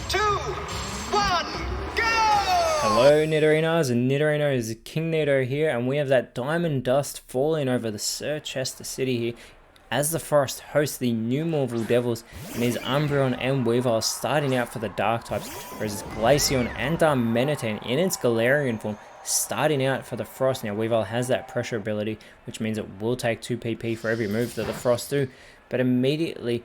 2, 1, go! Hello Nidorinos, and Nidorino is KingNido here, and we have that diamond dust falling over the Sir Chester City here as the Forest hosts the new Marvel Devils, and his Umbreon and Weavile starting out for the Dark types, whereas Glaceon and Darmanitan in its Galarian form starting out for the Frost. Now Weavile has that pressure ability, which means it will take 2 PP for every move that the Frost do, but immediately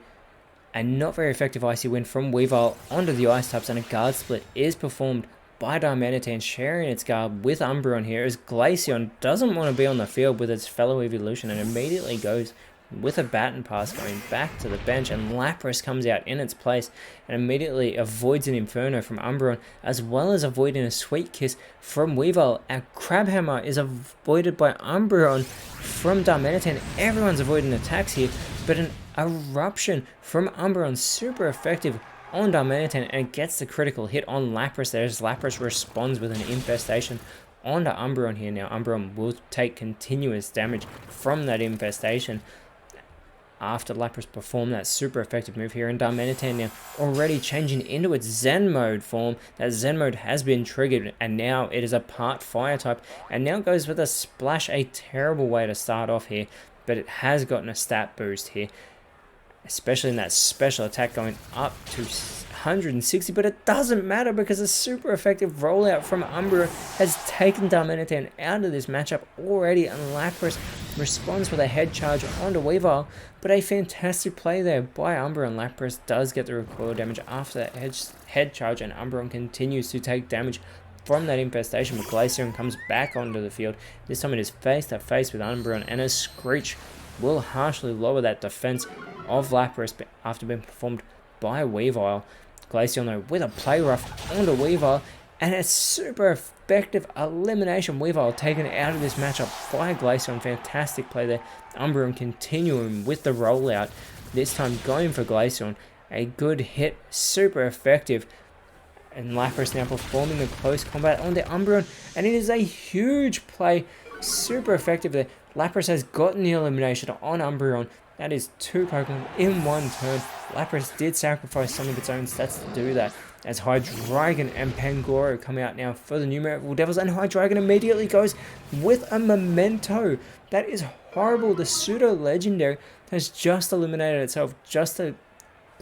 a not very effective Icy Wind from Weavile onto the Ice types, and a guard split is performed by Darmanitan, sharing its guard with Umbreon here, as Glaceon doesn't want to be on the field with its fellow evolution and immediately goes with a baton pass going back to the bench, and Lapras comes out in its place and immediately avoids an Inferno from Umbreon, as well as avoiding a Sweet Kiss from Weavile. A Crabhammer is avoided by Umbreon from Darmanitan. Everyone's avoiding attacks here, but an Eruption from Umbreon, super effective on Darmanitan, and gets the critical hit on Lapras there, as Lapras responds with an Infestation onto Umbreon here. Now Umbreon will take continuous damage from that Infestation after Lapras performed that super effective move here, and Darmanitan now already changing into its Zen mode form. That Zen mode has been triggered, and now it is a part Fire type, and now goes with a Splash, a terrible way to start off here, but it has gotten a stat boost here, especially in that special attack going up to 160, but it doesn't matter because a super effective rollout from Umbreon has taken Darmanitan out of this matchup already, and Lapras responds with a head charge onto Weavile, but a fantastic play there by Umbreon. Lapras does get the recoil damage after that head charge, and Umbreon continues to take damage from that Infestation, but Glaceon comes back onto the field. This time it is face to face with Umbreon, and a Screech will harshly lower that defense of Lapras after being performed by Weavile. Glaceon though with a Play Rough onto Weavile, and a super effective elimination. Weavile taken out of this matchup by Glaceon. Fantastic play there. Umbreon continuing with the rollout, this time going for Glaceon. A good hit, super effective. And Lapras now performing the close combat on the Umbreon, and it is a huge play, super effective there. Lapras has gotten the elimination on Umbreon. That is 2 Pokemon in 1 turn. Lapras did sacrifice some of its own stats to do that, as Hydreigon and Pangoro come out now for the new Marvel Devils, and Hydreigon immediately goes with a Memento. That is horrible. The pseudo legendary has just eliminated itself just to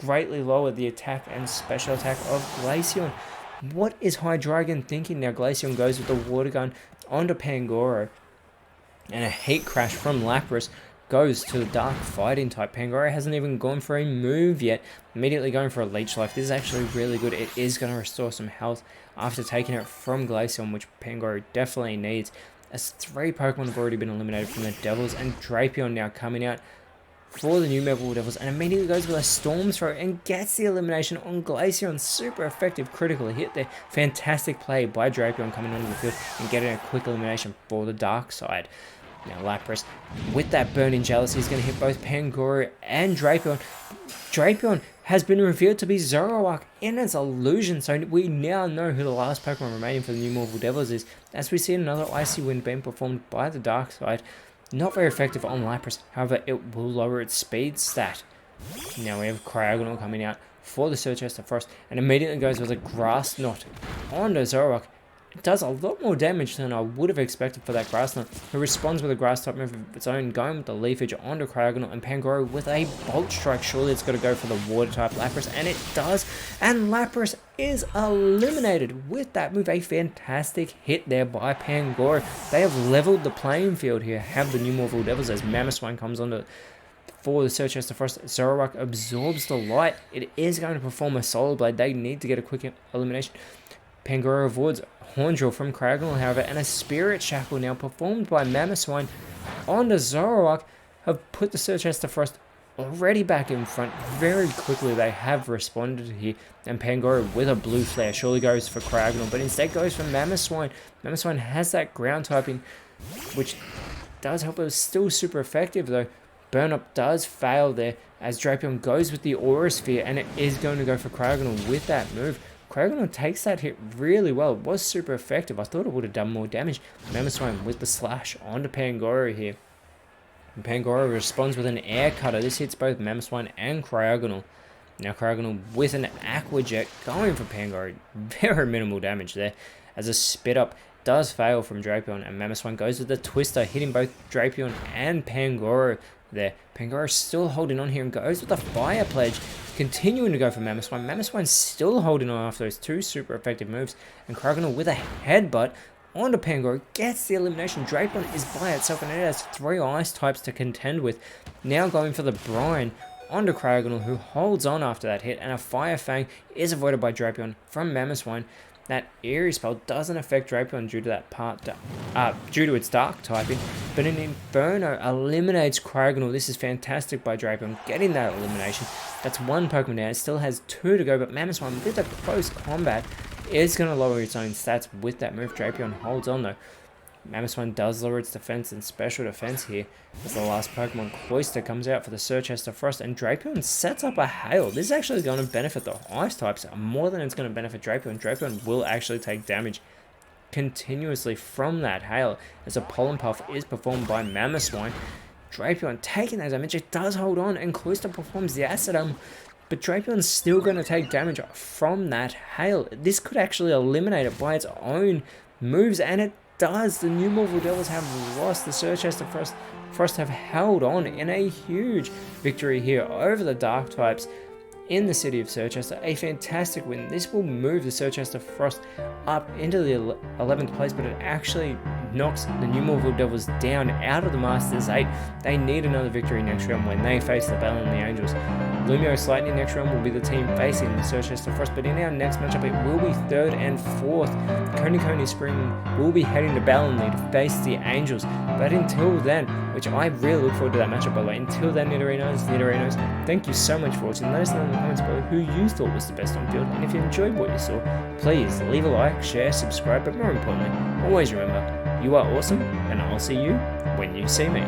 greatly lower the attack and special attack of Glaceon. What is Hydreigon thinking? Now Glaceon goes with the Water Gun onto Pangoro, and a Heat Crash from Lapras goes to the Dark Fighting type. Pangoro hasn't even gone for a move yet, immediately going for a Leech Life. This is actually really good. It is going to restore some health after taking it from Glaceon, which Pangoro definitely needs, as 3 Pokemon have already been eliminated from the Devils, and Drapion now coming out for the new Marvel Devils, and immediately goes with a Storm Throw and gets the elimination on Glaceon. Super effective critical hit there. Fantastic play by Drapion coming onto the field and getting a quick elimination for the Dark side. Now Lapras, with that Burning Jealousy, is going to hit both Pangoro and Drapion. Drapion has been revealed to be Zoroark in its illusion, so we now know who the last Pokemon remaining for the new Marvel Devils is, as we see another Icy Wind being performed by the Dark side. Not very effective on Lapras, however it will lower its speed stat. Now we have Cryogonal coming out for the Sir Chester Frost, and immediately goes with a Grass Knot onto Zoroark. It does a lot more damage than I would have expected for that Grass Knot, who responds with a Grass type move of its own, going with the Leafage onto Cryogonal, and Pangoro with a Bolt Strike. Surely it's got to go for the Water type Lapras, and it does, and Lapras is eliminated with that move. A fantastic hit there by Pangoro. They have leveled the playing field here, have the new Marvel Devils, as Mamoswine comes onto for the Sir Chester Frost. Zoroark absorbs the light. It is going to perform a Solar Blade. They need to get a quick elimination. Pangoro avoids Horndrill from Cryogonal, however, and a Spirit Shackle now performed by Mamoswine onto Zoroark have put the Sir Chester Frost already back in front. Very quickly they have responded here, and Pangoro with a Blue Flare surely goes for Cryogonal, but instead goes for Mamoswine. Mamoswine has that ground typing, which does help. It was still super effective though. Burn Up does fail there, as Drapion goes with the Aura Sphere, and it is going to go for Cryogonal with that move. Cryogonal takes that hit really well. It was super effective. I thought it would have done more damage. Mamoswine with the slash onto Pangoro here. And Pangoro responds with an Air Cutter. This hits both Mamoswine and Cryogonal. Now Cryogonal with an Aqua Jet going for Pangoro. Very minimal damage there, as a Spit Up does fail from Drapion, and Mamoswine goes with the Twister, hitting both Drapion and Pangoro there. Pangoro still holding on here and goes with the Fire Pledge, continuing to go for Mamoswine. Mamoswine still holding on after those two super effective moves, and Cryogonal with a Headbutt onto Pangoro gets the elimination. Drapion is by itself, and it has 3 ice types to contend with. Now going for the Brine onto Cryogonal, who holds on after that hit, and a Fire Fang is avoided by Drapion from Mamoswine. That Eerie spell doesn't affect Drapion due to that due to its dark typing, but an Inferno eliminates Cryogonal. This is fantastic by Drapion, getting that elimination. That's 1 Pokemon down. It still has 2 to go, but Mamoswine with a close combat is going to lower its own stats with that move. Drapion holds on though. Mamoswine does lower its defense and special defense here as the last Pokemon, Cloyster, comes out for the Surchester Frost, and Drapion sets up a Hail. This is actually going to benefit the ice types more than it's going to benefit Drapion. Drapion will actually take damage continuously from that Hail as a Pollen Puff is performed by Mamoswine. Drapion taking that damage, it does hold on, and Cloyster performs the Acid but Drapion's still going to take damage from that Hail. This could actually eliminate it by its own moves, and it does. The New Marvel Devils have lost. The Surchester Frost have held on in a huge victory here over the Dark types in the city of Surchester. A fantastic win. This will move the Surchester Frost up into the 11th place, but it actually knocks the New Marvel Devils down out of the Masters 8. They need another victory next round when they face the Battle of the Angels. Lumiose Lightning next round will be the team facing the Surchester Frost, but in our next matchup it will be 3rd and 4th. Coney Spring will be heading to Ballonly to face the Angels, but until then, which I really look forward to that matchup by the way, until then Nidorinos, thank you so much for watching. Let us know in the comments below who you thought was the best on field, and if you enjoyed what you saw, please leave a like, share, subscribe, but more importantly, always remember, you are awesome, and I'll see you when you see me.